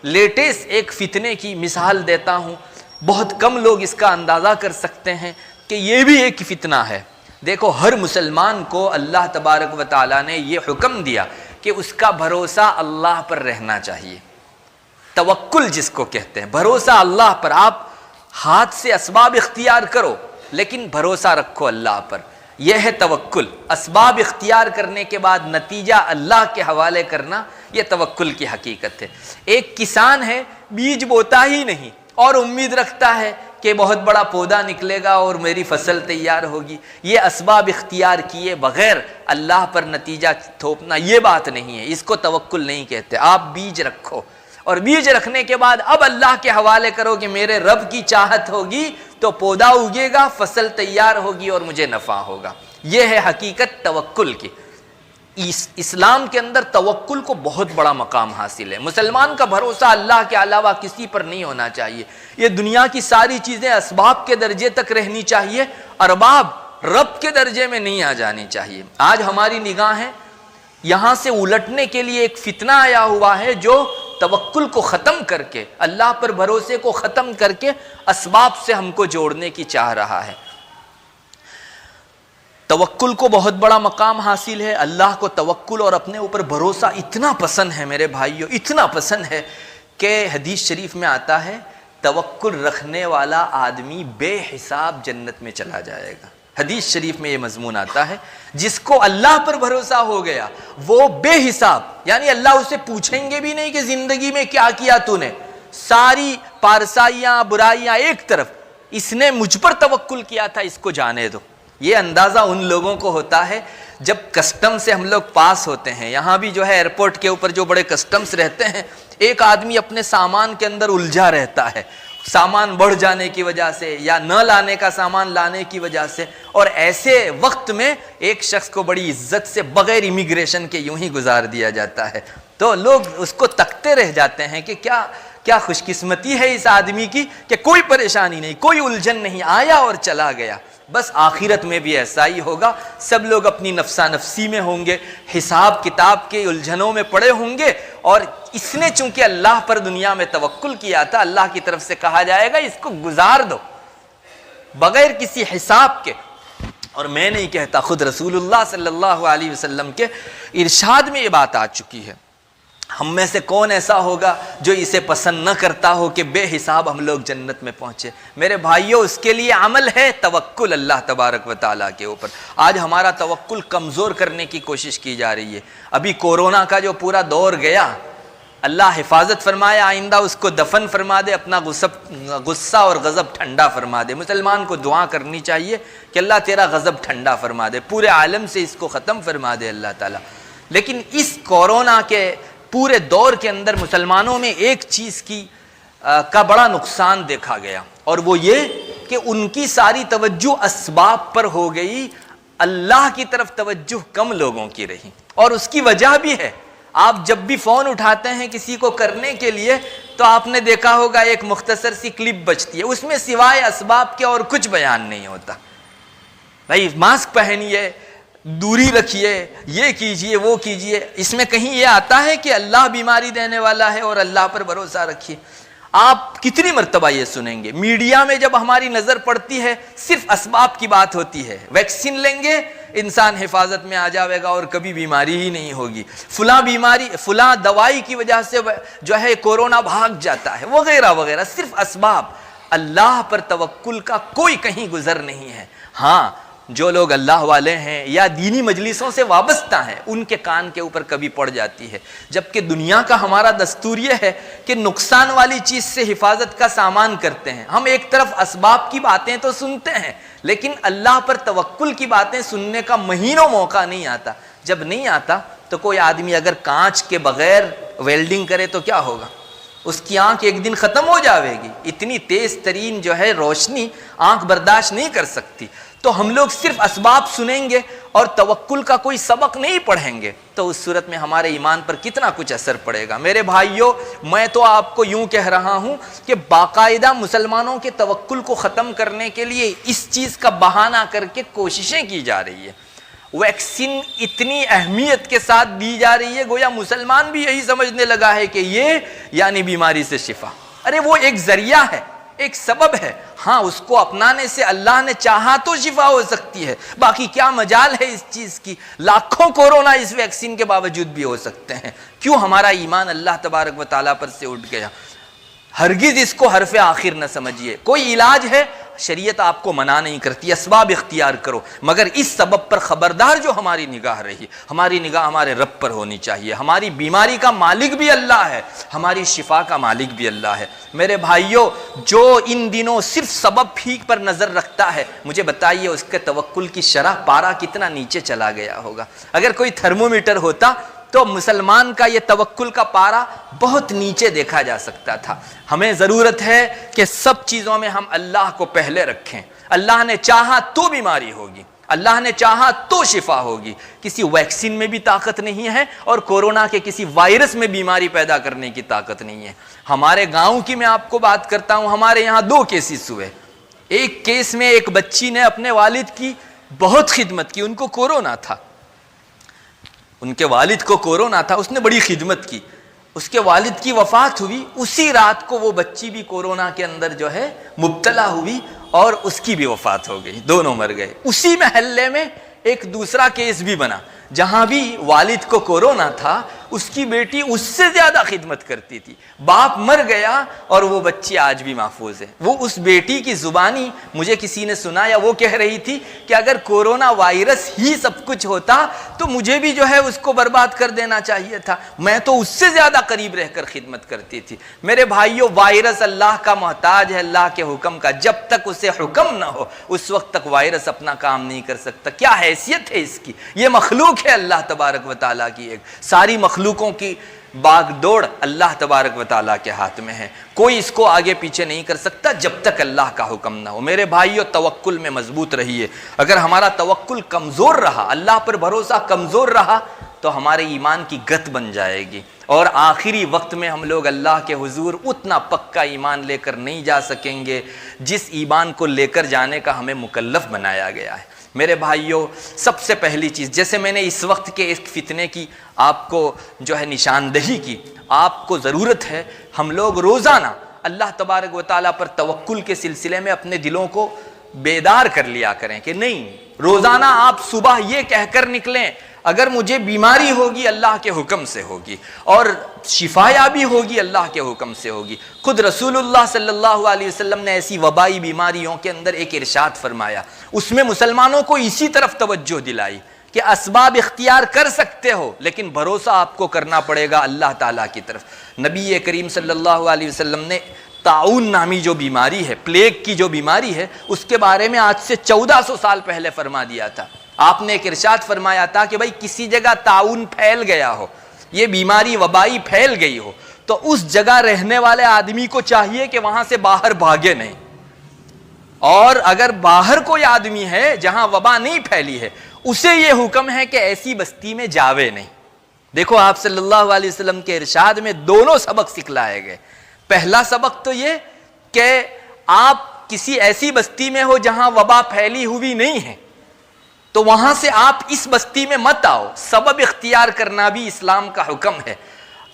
Latest ایک فتنے کی مثال دیتا ہوں، بہت کم لوگ اس کا اندازہ کر سکتے ہیں کہ یہ بھی ایک فتنہ ہے۔ دیکھو، ہر مسلمان کو اللہ تبارک و تعالیٰ نے یہ حکم دیا کہ اس کا بھروسہ اللہ پر رہنا چاہیے۔ توکل جس کو کہتے ہیں، بھروسہ اللہ پر۔ آپ ہاتھ سے اسباب اختیار کرو لیکن بھروسہ رکھو اللہ پر، یہ ہے توکل۔ اسباب اختیار کرنے کے بعد نتیجہ اللہ کے حوالے کرنا، یہ توکل کی حقیقت ہے۔ ایک کسان ہے، بیج بوتا ہی نہیں اور امید رکھتا ہے کہ بہت بڑا پودا نکلے گا اور میری فصل تیار ہوگی۔ یہ اسباب اختیار کیے بغیر اللہ پر نتیجہ تھوپنا، یہ بات نہیں ہے، اس کو توکل نہیں کہتے۔ آپ بیج رکھو اور بیج رکھنے کے بعد اب اللہ کے حوالے کرو کہ میرے رب کی چاہت ہوگی تو پودا اگے گا، فصل تیار ہوگی اور مجھے نفع ہوگا۔ یہ ہے حقیقت توکل کی۔ اسلام کے اندر توکل کو بہت بڑا مقام حاصل ہے۔ مسلمان کا بھروسہ اللہ کے علاوہ کسی پر نہیں ہونا چاہیے۔ یہ دنیا کی ساری چیزیں اسباب کے درجے تک رہنی چاہیے، ارباب رب کے درجے میں نہیں آ جانی چاہیے۔ آج ہماری نگاہیں یہاں سے الٹنے کے لیے ایک فتنہ آیا ہوا ہے جو توکل کو ختم کر کے، اللہ پر بھروسے کو ختم کر کے اسباب سے ہم کو جوڑنے کی چاہ رہا ہے۔ توکل کو بہت بڑا مقام حاصل ہے۔ اللہ کو توکل اور اپنے اوپر بھروسہ اتنا پسند ہے میرے بھائیوں، اتنا پسند ہے کہ حدیث شریف میں آتا ہے توکل رکھنے والا آدمی بے حساب جنت میں چلا جائے گا۔ حدیث شریف میں یہ مضمون آتا ہے، جس کو اللہ پر بھروسہ ہو گیا وہ بے حساب، یعنی اللہ اسے پوچھیں گے بھی نہیں کہ زندگی میں کیا کیا تو نے، ساری پارسائیاں برائیاں ایک طرف، اس نے مجھ پر توکل کیا تھا، اس کو جانے دو۔ یہ اندازہ ان لوگوں کو ہوتا ہے جب کسٹم سے ہم لوگ پاس ہوتے ہیں۔ یہاں بھی جو ہے ایئرپورٹ کے اوپر جو بڑے کسٹمز رہتے ہیں، ایک آدمی اپنے سامان کے اندر الجھا رہتا ہے، سامان بڑھ جانے کی وجہ سے یا نہ لانے کا سامان لانے کی وجہ سے، اور ایسے وقت میں ایک شخص کو بڑی عزت سے بغیر امیگریشن کے یوں ہی گزار دیا جاتا ہے، تو لوگ اس کو تکتے رہ جاتے ہیں کہ کیا خوش قسمتی ہے اس آدمی کی کہ کوئی پریشانی نہیں، کوئی الجھن نہیں، آیا اور چلا گیا۔ بس آخرت میں بھی ایسا ہی ہوگا، سب لوگ اپنی نفسا نفسی میں ہوں گے، حساب کتاب کے الجھنوں میں پڑے ہوں گے، اور اس نے چونکہ اللہ پر دنیا میں توکل کیا تھا، اللہ کی طرف سے کہا جائے گا اس کو گزار دو بغیر کسی حساب کے۔ اور میں نہیں کہتا، خود رسول اللہ صلی اللہ علیہ وسلم کے ارشاد میں یہ بات آ چکی ہے۔ ہم میں سے کون ایسا ہوگا جو اسے پسند نہ کرتا ہو کہ بے حساب ہم لوگ جنت میں پہنچے؟ میرے بھائیوں، اس کے لیے عمل ہے توکل اللہ تبارک و تعالیٰ کے اوپر۔ آج ہمارا توکل کمزور کرنے کی کوشش کی جا رہی ہے۔ ابھی کورونا کا جو پورا دور گیا، اللہ حفاظت فرمائے، آئندہ اس کو دفن فرما دے، اپنا غصہ اور غضب ٹھنڈا فرما دے۔ مسلمان کو دعا کرنی چاہیے کہ اللہ تیرا غضب ٹھنڈا فرما دے، پورے عالم سے اس کو ختم فرما دے اللہ تعالیٰ۔ لیکن اس کورونا کے پورے دور کے اندر مسلمانوں میں ایک چیز کا بڑا نقصان دیکھا گیا، اور وہ یہ کہ ان کی ساری توجہ اسباب پر ہو گئی، اللہ کی طرف توجہ کم لوگوں کی رہی۔ اور اس کی وجہ بھی ہے، آپ جب بھی فون اٹھاتے ہیں کسی کو کرنے کے لیے تو آپ نے دیکھا ہوگا ایک مختصر سی کلپ بجتی ہے، اس میں سوائے اسباب کے اور کچھ بیان نہیں ہوتا۔ بھائی ماسک پہنیے، دوری رکھیے، یہ کیجئے وہ کیجئے، اس میں کہیں یہ آتا ہے کہ اللہ بیماری دینے والا ہے اور اللہ پر بھروسہ رکھیے؟ آپ کتنی مرتبہ یہ سنیں گے؟ میڈیا میں جب ہماری نظر پڑتی ہے صرف اسباب کی بات ہوتی ہے، ویکسین لیں گے انسان حفاظت میں آ جائے گا اور کبھی بیماری ہی نہیں ہوگی، فلاں بیماری فلاں دوائی کی وجہ سے جو ہے کورونا بھاگ جاتا ہے، وغیرہ وغیرہ، صرف اسباب۔ اللہ پر توکل کا کوئی کہیں گزر نہیں ہے۔ ہاں، جو لوگ اللہ والے ہیں یا دینی مجلسوں سے وابستہ ہیں ان کے کان کے اوپر کبھی پڑ جاتی ہے، جبکہ دنیا کا ہمارا دستور یہ ہے کہ نقصان والی چیز سے حفاظت کا سامان کرتے ہیں۔ ہم ایک طرف اسباب کی باتیں تو سنتے ہیں لیکن اللہ پر توکل کی باتیں سننے کا مہینوں موقع نہیں آتا۔ جب نہیں آتا تو کوئی آدمی اگر کانچ کے بغیر ویلڈنگ کرے تو کیا ہوگا؟ اس کی آنکھ ایک دن ختم ہو جاوے گی، اتنی تیز ترین جو ہے روشنی آنکھ برداشت نہیں کر سکتی۔ تو ہم لوگ صرف اسباب سنیں گے اور توکل کا کوئی سبق نہیں پڑھیں گے تو اس صورت میں ہمارے ایمان پر کتنا کچھ اثر پڑے گا۔ میرے بھائیوں، میں تو آپ کو یوں کہہ رہا ہوں کہ باقاعدہ مسلمانوں کے توکل کو ختم کرنے کے لیے اس چیز کا بہانہ کر کے کوششیں کی جا رہی ہے، ویکسین اتنی اہمیت کے ساتھ دی جا رہی ہے گویا مسلمان بھی یہی سمجھنے لگا ہے کہ یہ یعنی بیماری سے شفا. ارے وہ ایک ذریعہ ہے، ایک سبب ہے. ہاں اس کو اپنانے سے اللہ نے چاہا تو شفا ہو سکتی ہے، باقی کیا مجال ہے اس چیز کی. لاکھوں کورونا اس ویکسین کے باوجود بھی ہو سکتے ہیں. کیوں ہمارا ایمان اللہ تبارک و تعالیٰ پر سے اٹھ گیا؟ ہرگز اس کو حرف آخر نہ سمجھیے. کوئی علاج ہے، شریعت آپ کو منع نہیں کرتی، اسباب اختیار کرو، مگر اس سبب پر خبردار جو ہماری نگاہ رہی، ہماری نگاہ ہمارے رب پر ہونی چاہیے. ہماری بیماری کا مالک بھی اللہ ہے، ہماری شفا کا مالک بھی اللہ ہے. میرے بھائیوں، جو ان دنوں صرف سبب ہی پر نظر رکھتا ہے، مجھے بتائیے اس کے توکل کی شرح پارا کتنا نیچے چلا گیا ہوگا. اگر کوئی تھرمومیٹر ہوتا تو مسلمان کا یہ توکل کا پارا بہت نیچے دیکھا جا سکتا تھا. ہمیں ضرورت ہے کہ سب چیزوں میں ہم اللہ کو پہلے رکھیں. اللہ نے چاہا تو بیماری ہوگی، اللہ نے چاہا تو شفا ہوگی. کسی ویکسین میں بھی طاقت نہیں ہے اور کورونا کے کسی وائرس میں بیماری پیدا کرنے کی طاقت نہیں ہے. ہمارے گاؤں کی میں آپ کو بات کرتا ہوں، ہمارے یہاں 2 کیسز ہوئے. ایک کیس میں ایک بچی نے اپنے والد کی بہت خدمت کی، ان کو کورونا تھا، ان کے والد کو کورونا تھا، اس نے بڑی خدمت کی. اس کے والد کی وفات ہوئی، اسی رات کو وہ بچی بھی کورونا کے اندر جو ہے مبتلا ہوئی اور اس کی بھی وفات ہو گئی، دونوں مر گئے. اسی محلے میں ایک دوسرا کیس بھی بنا جہاں بھی والد کو کورونا تھا، اس کی بیٹی اس سے زیادہ خدمت کرتی تھی. باپ مر گیا اور وہ بچی آج بھی محفوظ ہے. وہ اس بیٹی کی زبانی مجھے کسی نے سنایا، وہ کہہ رہی تھی کہ اگر کورونا وائرس ہی سب کچھ ہوتا تو مجھے بھی جو ہے اس کو برباد کر دینا چاہیے تھا، میں تو اس سے زیادہ قریب رہ کر خدمت کرتی تھی. میرے بھائیوں، وائرس اللہ کا محتاج ہے، اللہ کے حکم کا. جب تک اسے حکم نہ ہو اس وقت تک وائرس اپنا کام نہیں کر سکتا. کیا حیثیت ہے اس کی؟ یہ مخلوق ہے اللہ تبارک و تعالیٰ کی. ایک ساری مخلوقوں کی باغ دوڑ اللہ تبارک و تعالیٰ کے ہاتھ میں ہے. کوئی اس کو آگے پیچھے نہیں کر سکتا جب تک اللہ کا حکم نہ ہو. میرے بھائیو، توکل میں مضبوط رہیے. اگر ہمارا توکل کمزور رہا، اللہ پر بھروسہ کمزور رہا، تو ہمارے ایمان کی گت بن جائے گی اور آخری وقت میں ہم لوگ اللہ کے حضور اتنا پکا ایمان لے کر نہیں جا سکیں گے جس ایمان کو لے کر جانے کا ہمیں مکلف بنایا گیا ہے. میرے بھائیوں، سب سے پہلی چیز، جیسے میں نے اس وقت کے اس فتنے کی آپ کو جو ہے نشاندہی کی، آپ کو ضرورت ہے ہم لوگ روزانہ اللہ تبارک و تعالیٰ پر توکل کے سلسلے میں اپنے دلوں کو بیدار کر لیا کریں کہ نہیں، روزانہ آپ صبح یہ کہہ کر نکلیں اگر مجھے بیماری ہوگی اللہ کے حکم سے ہوگی اور شفا یابی ہوگی اللہ کے حکم سے ہوگی. خود رسول اللہ صلی اللہ علیہ وسلم نے ایسی وبائی بیماریوں کے اندر ایک ارشاد فرمایا، اس میں مسلمانوں کو اسی طرف توجہ دلائی کہ اسباب اختیار کر سکتے ہو لیکن بھروسہ آپ کو کرنا پڑے گا اللہ تعالیٰ کی طرف. نبی کریم صلی اللہ علیہ وسلم نے طاعون نامی جو بیماری ہے، پلیگ کی جو بیماری ہے، اس کے بارے میں آج سے 1400 سال پہلے فرما دیا تھا. آپ نے ایک ارشاد فرمایا تھا کہ بھائی کسی جگہ طاعون پھیل گیا ہو، یہ بیماری وبائی پھیل گئی ہو، تو اس جگہ رہنے والے آدمی کو چاہیے کہ وہاں سے باہر بھاگے نہیں، اور اگر باہر کوئی آدمی ہے جہاں وبا نہیں پھیلی ہے اسے یہ حکم ہے کہ ایسی بستی میں جاوے نہیں. دیکھو آپ صلی اللہ علیہ وسلم کے ارشاد میں دونوں سبق سکھلائے گئے. پہلا سبق تو یہ کہ آپ کسی ایسی بستی میں ہو جہاں وبا پھیلی ہوئی نہیں ہے تو وہاں سے آپ اس بستی میں مت آؤ. سبب اختیار کرنا بھی اسلام کا حکم ہے.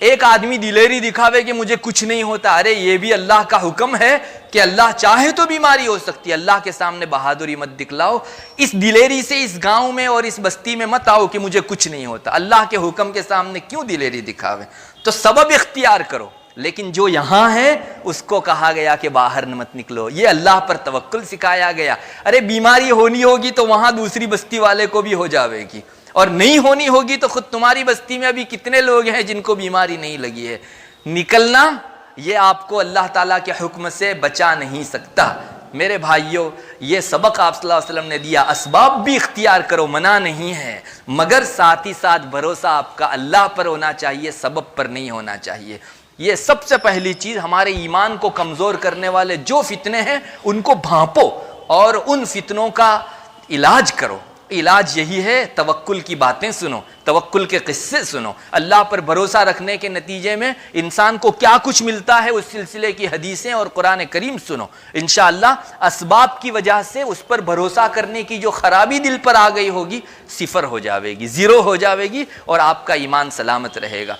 ایک آدمی دلیری دکھاوے کہ مجھے کچھ نہیں ہوتا، ارے یہ بھی اللہ کا حکم ہے کہ اللہ چاہے تو بیماری ہو سکتی ہے. اللہ کے سامنے بہادری مت دکھلاؤ، اس دلیری سے اس گاؤں میں اور اس بستی میں مت آؤ کہ مجھے کچھ نہیں ہوتا. اللہ کے حکم کے سامنے کیوں دلیری دکھاوے؟ تو سبب اختیار کرو. لیکن جو یہاں ہے اس کو کہا گیا کہ باہر مت نکلو. یہ اللہ پر توکل سکھایا گیا. ارے بیماری ہونی ہوگی تو وہاں دوسری بستی والے کو بھی ہو جاوے گی، اور نہیں ہونی ہوگی تو خود تمہاری بستی میں ابھی کتنے لوگ ہیں جن کو بیماری نہیں لگی ہے. نکلنا یہ آپ کو اللہ تعالیٰ کے حکم سے بچا نہیں سکتا. میرے بھائیوں، یہ سبق آپ صلی اللہ علیہ وسلم نے دیا. اسباب بھی اختیار کرو، منع نہیں ہے، مگر ساتھ ہی ساتھ بھروسہ آپ کا اللہ پر ہونا چاہیے، سبب پر نہیں ہونا چاہیے. یہ سب سے پہلی چیز. ہمارے ایمان کو کمزور کرنے والے جو فتنے ہیں ان کو بھانپو اور ان فتنوں کا علاج کرو. علاج یہی ہے، توکل کی باتیں سنو، توکل کے قصے سنو، اللہ پر بھروسہ رکھنے کے نتیجے میں انسان کو کیا کچھ ملتا ہے اس سلسلے کی حدیثیں اور قرآن کریم سنو۔ انشاءاللہ اسباب کی وجہ سے اس پر بھروسہ کرنے کی جو خرابی دل پر آ گئی ہوگی صفر ہو جاوے گی، زیرو ہو جاوے گی، اور آپ کا ایمان سلامت رہے گا۔